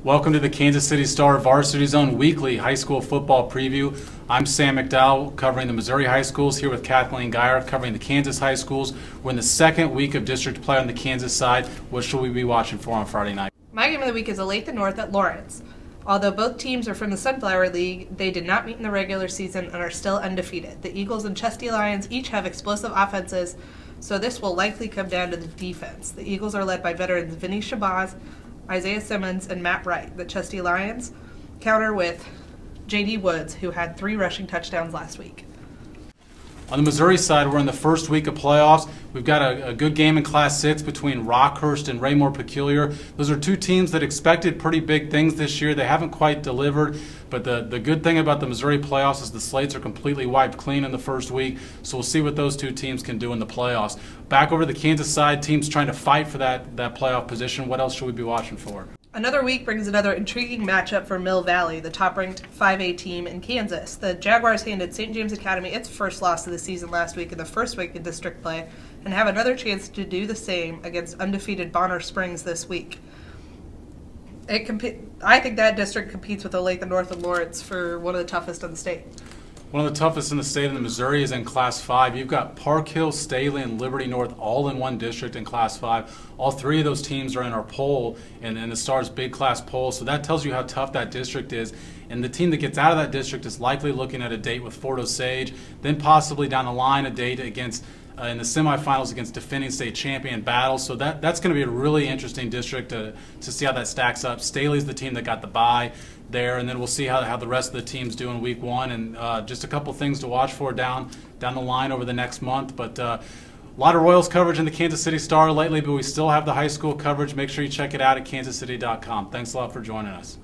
Welcome to the Kansas City Star Varsity Zone weekly high school football preview. I'm Sam McDowell covering the Missouri high schools, here with Kathleen Geyer covering the Kansas high schools. We're in the second week of district play on the Kansas side. What should we be watching for on Friday night? My game of the week is Olathe North at Lawrence. Although both teams are from the Sunflower League, they did not meet in the regular season and are still undefeated. The Eagles and Chesty Lions each have explosive offenses, so this will likely come down to the defense. The Eagles are led by veterans Vinny Shabazz, Isaiah Simmons, and Matt Wright. The Chesty Lions counter with J.D. Woods, who had 3 rushing touchdowns last week. On the Missouri side, we're in the first week of playoffs. We've got a good game in Class 6 between Rockhurst and Raymore Peculiar. Those are two teams that expected pretty big things this year. They haven't quite delivered, but the good thing about the Missouri playoffs is the slates are completely wiped clean in the first week, so we'll see what those two teams can do in the playoffs. Back over to the Kansas side, teams trying to fight for that playoff position. What else should we be watching for? Another week brings another intriguing matchup for Mill Valley, the top-ranked 5A team in Kansas. The Jaguars handed St. James Academy its first loss of the season last week in the first week of district play and have another chance to do the same against undefeated Bonner Springs this week. I think that district competes with Olathe North and Lawrence for one of the toughest in the state. One of the toughest in the state of the Missouri is in Class 5. You've got Park Hill, Staley, and Liberty North all in one district in Class 5. All 3 of those teams are in our poll and in the Star's big class poll, so that tells you how tough that district is. And the team that gets out of that district is likely looking at a date with Fort Osage, then possibly down the line a date against in the semifinals against defending state champion Battle. So that's going to be a really interesting district to see how that stacks up. Staley's the team that got the bye there, and then we'll see how the rest of the teams do in week 1, and just a couple things to watch for down the line over the next month. But a lot of Royals coverage in the Kansas City Star lately, but we still have the high school coverage. Make sure you check it out at kansascity.com. Thanks a lot for joining us.